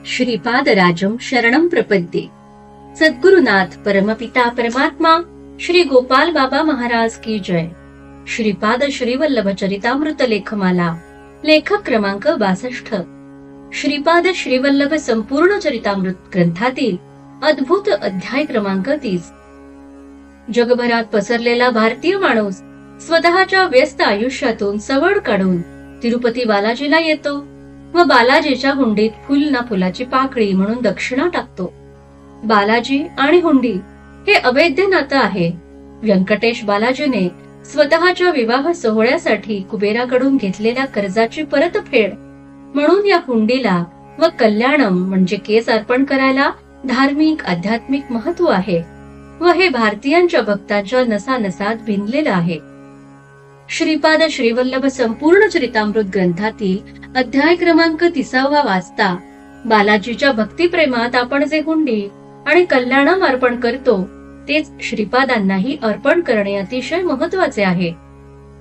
श्रीपादराजं शरणं प्रपद्ये। सद्गुरुनाथ परमपिता परमात्मा श्री गोपाल बाबा महाराज की जय। श्रीपाद श्रीवल्लभ चरितामृत लेखमाला, लेखक क्रमांक 62। श्रीपाद श्रीवल्लभ संपूर्ण चरितामृत ग्रंथातील अद्भुत अध्याय क्रमांक 30। जगभरात पसरलेला भारतीय माणूस स्वतःच्या व्यस्त आयुष्यातून सवड काढून तिरुपती बालाजीला येतो व बालाजीच्या हुंडीत फुल ना फुलाची पाकळी म्हणून दक्षिणा टाकतो। बालाजी आणि हुंडी हे अवैध नातं आहे। व्यंकटेश बालाजीने स्वतःच्या विवाह सोहळ्यासाठी कुबेराकडून घेतलेल्या कर्जाची परतफेड म्हणून या हुंडीला व कल्याणम म्हणजे केस अर्पण करायला धार्मिक आध्यात्मिक महत्व आहे व हे भारतीयांच्या भक्तांच्या नसानसात भिनलेलं आहे। श्रीपाद श्रीवल्लभ संपूर्ण चरितामृत ग्रंथातील अध्याय क्रमांक 30 वाचता बालाजीच्या भक्तिप्रेमात आपण जे हुंडी आणि कल्याणम अर्पण करतो तेच श्रीपादांनाही अर्पण करणे अतिशय महत्वाचे आहे।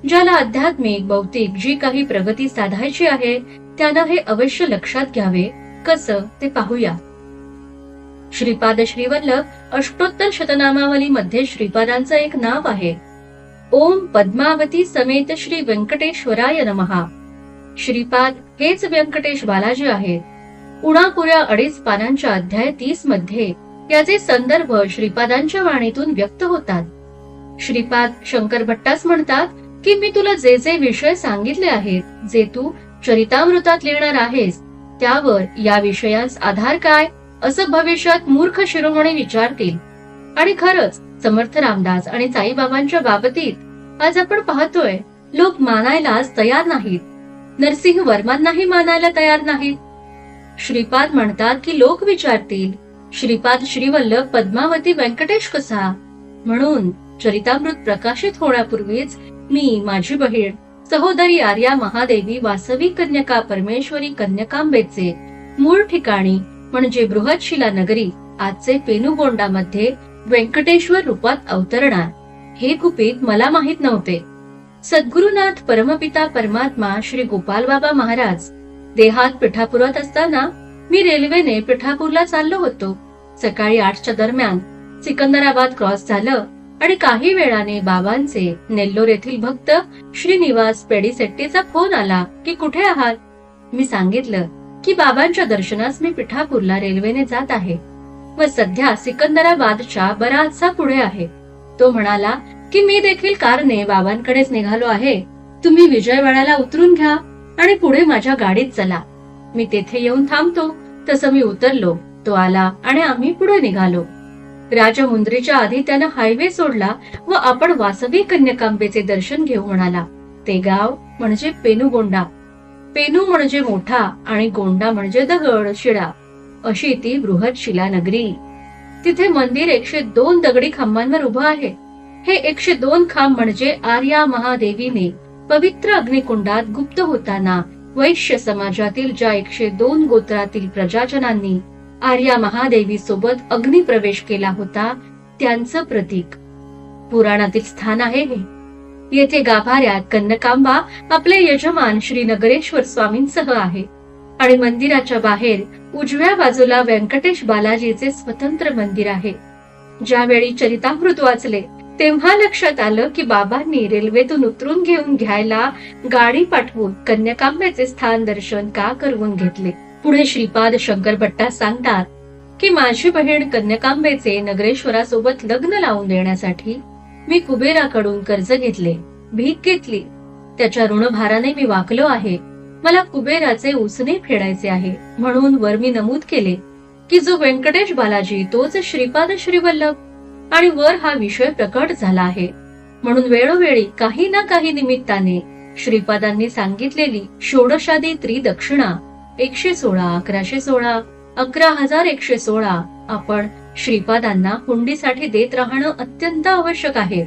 ज्याला आध्यात्मिक भौतिक जी काही प्रगती साधायची आहे त्यानं हे अवश्य लक्षात घ्यावे। कसं ते पाहूया। श्रीपाद श्रीवल्लभ अष्टोत्तर शतनामावली मध्ये श्रीपादांचं एक नाव आहे। ओम पद्मावती समेत श्री व्यंकटेश्वराय नमः। श्रीपाद हेच व्यंकटेश बालाजी आहेत। उणापुऱ्या 2.5 पानांच्या अध्याय 30 मध्ये याचे संदर्भ श्रीपादांच्या वाणीतून व्यक्त होतात। श्रीपाद शंकर भट्टास म्हणतात की मी तुला जे जे विषय सांगितले आहेत, जे तू चरितामृतात लिहिणार आहेस त्यावर या विषयांस आधार काय असं भविष्यात मूर्ख शिरोमणी विचारतील। आणि खरंच समर्थ रामदास आणि साईबाबांच्या बाबतीत आज आपण पाहतोय लोक मानायलाच तयार नाहीत, नरसिंह वर्मांनाही मानायला तयार नाहीत। श्रीपाद म्हणतात की लोक विचारतील श्रीपाद श्रीवल्लभ पद्मावती व्यंकटेश कसा, म्हणून चरितामृत प्रकाशित होण्यापूर्वीच मी माझी बहीण सहोदरी आर्या महादेवी वासवी कन्यका परमेश्वरी कन्यकांबेचे मूळ ठिकाणी म्हणजे बृहदशिला नगरी आजचे पेनुगोंडामध्ये व्यंकटेश्वर रूपात अवतरणार हे गुपित मला माहित नव्हते। सद्गुरुनाथ परमपिता परमात्मा श्री गोपाल बाबा महाराज देहात पिठापुरात असताना मी रेल्वेने पिठापूरला चाललो होतो। सकाळी 8च्या दरम्यान सिकंदराबाद क्रॉस झालं आणि काही वेळाने बाबांचे नेल्लोर येथील भक्त श्रीनिवास पेडिसेट्टीचा फोन आला की कुठे आहात। मी सांगितलं की बाबांच्या दर्शनास मी पिठापूरला रेल्वेने जात आहे व सध्या सिकंदराबादच्या बराचसा पुढे आहे। तो म्हणाला की मी देखील कारने बाबांकडेच निघालो आहे, तुम्ही विजयवाड्याला उतरून घ्या आणि पुढे माझ्या गाडीत चला, मी तेथे येऊन थांबतो। तसं मी उतरलो, तो आला आणि आम्ही पुढे निघालो। राजमुंद्रीच्या आधी त्यानं हायवे सोडला व आपण वासवी कन्यकांबेचे दर्शन घेऊ म्हणाला। ते गाव म्हणजे पेनुगोंडा। पेनू म्हणजे मोठा आणि गोंडा म्हणजे दगड शिळा अशी ती बृहदशिला नगरी। तिथे मंदिर 102 दगडी खांबांवर उभं आहे। हे 102 खांब म्हणजे आर्या महादेवीने पवित्र अग्निकुंडात गुप्त होताना वैश्य समाजातील ज्या 102 गोत्रातील प्रजाजनांनी आर्या महादेवी सोबत अग्निप्रवेश केला होता त्यांचं प्रतीक पुराणातील स्थान आहे हे। येथे गाभाऱ्यात कन्यकांबा आपले यजमान श्री नगरेश्वर स्वामींसह आहे आणि मंदिराच्या बाहेर उजव्या बाजूला व्यंकटेश बालाजीचे स्वतंत्र मंदिर आहे। ज्यावेळी चरितामृत वाचले तेव्हा लक्षात आलं की बाबांनी रेल्वेतून उतरून घेऊन घ्यायला गाडी पाठवून कन्यकांबेचे स्थान दर्शन का करवून घेतले। पुढे श्रीपाद शंकर भट्टा सांगतात की माझी बहीण कन्यकांबेचे नगरेश्वरासोबत लग्न लावून देण्यासाठी मी कुबेराकडून कर्ज घेतले, भीक घेतली। त्याच्या ऋणभाराने मी वाकलो आहे। मला कुबेराचे उसने फेडायचे आहे, म्हणून वर मी नमूद केले की जो व्यंकटेश बालाजी तोच श्रीपाद श्रीवल्लभ आणि वर हा विषय प्रकट झाला आहे। म्हणून वेळोवेळी काही ना काही निमित्ताने श्रीपादांनी सांगितलेली षोडशादी त्रिदक्षिणा 116, 1116, 11,116 आपण श्रीपादांना हुंडीसाठी देत राहणं अत्यंत आवश्यक आहे।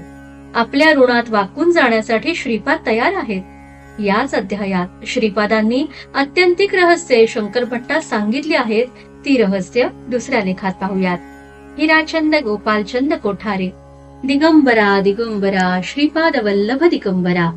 आपल्या ऋणात वाकून जाण्यासाठी श्रीपाद तयार आहेत। याच अध्यायात श्रीपादांनी आत्यंतिक रहस्ये शंकर भट्टास सांगितली आहेत। ती रहस्य दुसऱ्या लेखात पाहूयात। हिराचंद गोपालचंद कोठारे दिगंबरा दिगंबरा श्रीपाद वल्लभ दिगंबरा।